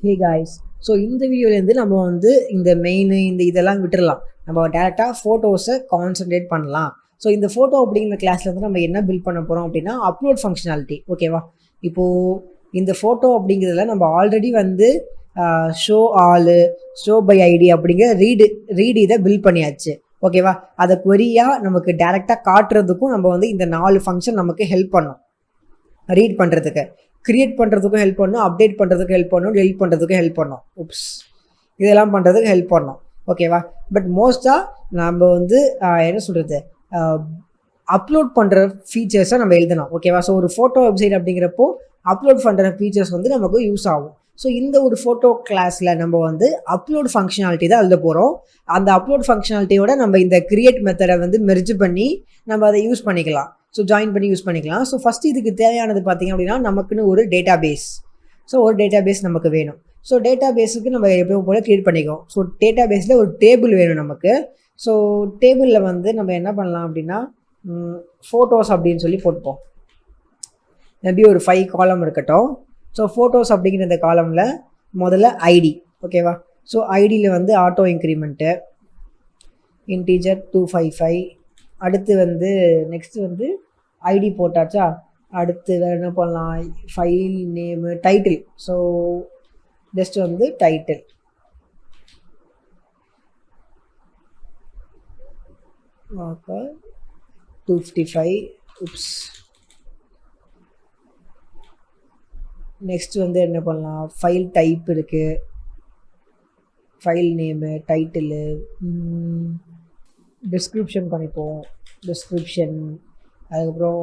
Hey guys, so இந்த வீடியோலேருந்து நம்ம வந்து இந்த மெயின் இதெல்லாம் விட்டுடலாம். நம்ம டேரெக்டாக ஃபோட்டோஸை கான்சன்ட்ரேட் பண்ணலாம். ஸோ இந்த ஃபோட்டோ அப்படிங்கிற கிளாஸில் வந்து நம்ம என்ன பில்ட் பண்ண போகிறோம் அப்படின்னா அப்லோட் ஃபங்க்ஷனாலிட்டி. ஓகேவா? இப்போது இந்த ஃபோட்டோ அப்படிங்கிறதுல நம்ம ஆல்ரெடி வந்து show all, show by ID அப்படிங்கிற ரீடு இதை பில்ட் பண்ணியாச்சு. ஓகேவா? அதை query-ஆ நமக்கு டேரெக்டாக காட்டுறதுக்கும் நம்ம வந்து இந்த 4 ஃபங்க்ஷன் நமக்கு ஹெல்ப் பண்ணும். ரீட் பண்ணுறதுக்கு, கிரியேட் பண்ணுறதுக்கும் ஹெல்ப் பண்ணும், அப்டேட் பண்ணுறதுக்கு ஹெல்ப் பண்ணும், டெலிட் பண்ணுறதுக்கு ஹெல்ப் பண்ணும். இதெல்லாம் பண்ணுறதுக்கு ஹெல்ப் பண்ணும். ஓகேவா? பட் மோஸ்ட்டாக நம்ம வந்து என்ன சொல்கிறது, அப்லோட் பண்ணுற ஃபீச்சர்ஸை நம்ம எழுதணும். ஓகேவா? ஸோ ஒரு ஃபோட்டோ வெப்சைட் அப்படிங்கிறப்போ அப்லோட் பண்ணுற ஃபீச்சர்ஸ் வந்து நமக்கு யூஸ் ஆகும். ஸோ இந்த ஒரு ஃபோட்டோ கிளாஸில் நம்ம வந்து அப்லோட் ஃபங்க்ஷனாலிட்டி தான் எழுத போகிறோம். அந்த அப்லோட் ஃபங்க்ஷனாலிட்டியோட நம்ம இந்த கிரியேட் மெத்தடை வந்து மெர்ஜ் பண்ணி நம்ம அதை யூஸ் பண்ணிக்கலாம். ஸோ ஜாயின் பண்ணி யூஸ் பண்ணிக்கலாம். ஸோ ஃபஸ்ட்டு இதுக்கு தேவையானது பார்த்திங்க அப்படின்னா நமக்குன்னு ஒரு டேட்டா பேஸ். ஸோ ஒரு டேட்டா பேஸ் நமக்கு வேணும். ஸோ டேட்டா பேஸுக்கு நம்ம எப்பவும் போல் க்ரியேட் பண்ணிக்கோம். ஸோ டேட்டா பேஸில் ஒரு டேபிள் வேணும் நமக்கு. ஸோ டேபிளில் வந்து நம்ம என்ன பண்ணலாம் அப்படின்னா ஃபோட்டோஸ் அப்படின்னு சொல்லி போட்டுப்போம். மேபி ஒரு 5 காலம் இருக்கட்டும். ஸோ ஃபோட்டோஸ் அப்படிங்கிற இந்த காலமில் முதல்ல ஐடி. ஓகேவா? ஸோ ஐடியில் வந்து ஆட்டோ இன்க்ரிமெண்ட்டு இன்டீஜர் 255. அடுத்து வந்து நெக்ஸ்ட்டு வந்து ஐடி போட்டாச்சா, அடுத்து வேறு என்ன பண்ணலாம், file name, title. So just வந்து டைட்டில். ஓகே 255. நெக்ஸ்ட் வந்து என்ன பண்ணலாம், ஃபைல் டைப் இருக்குது, ஃபைல் நேமு, டைட்டிலு, டிஸ்கிரிப்ஷன் பண்ணிப்போம், டிஸ்கிரிப்ஷன். அதுக்கப்புறம்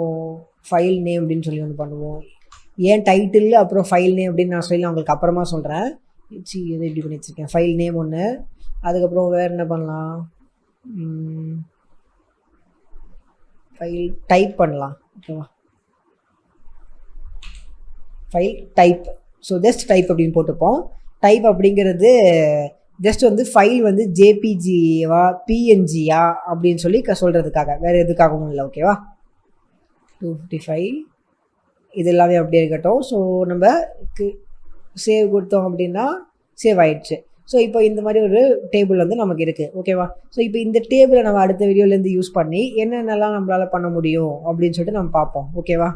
ஃபைல் நேம் அப்படின்னு சொல்லி ஒன்று பண்ணுவோம். ஏன் டைட்டில் அப்புறம் ஃபைல் நேம் அப்படின்னு நான் சொல்லி உங்களுக்கு அப்புறமா சொல்கிறேன். இது எப்படி பண்ணி வச்சுருக்கேன், ஃபைல் நேம் ஒன்று. அதுக்கப்புறம் வேறு என்ன பண்ணலாம், ஃபைல் டைப் பண்ணலாம். ஓகேவா? File type. So just type அப்படின்னு போட்டுப்போம். டைப் அப்படிங்கிறது ஜஸ்ட் வந்து ஃபைல் வந்து ஜேபிஜிவா பிஎன்ஜியா அப்படின்னு சொல்லி சொல்கிறதுக்காக, வேறு எதுக்காகவும் இல்லை. ஓகேவா? 255 இது எல்லாமே அப்படியே இருக்கட்டும். ஸோ நம்ம சேவ் கொடுத்தோம் அப்படின்னா சேவ் ஆயிடுச்சு. ஸோ இப்போ இந்த மாதிரி ஒரு டேபிள் வந்து நமக்கு இருக்குது. ஓகேவா? ஸோ இப்போ இந்த டேபிளை நம்ம அடுத்த வீடியோலேருந்து யூஸ் பண்ணி என்னென்னலாம் நம்மளால் பண்ண முடியும் அப்படின்னு சொல்லிட்டு நம்ம பார்ப்போம். ஓகேவா?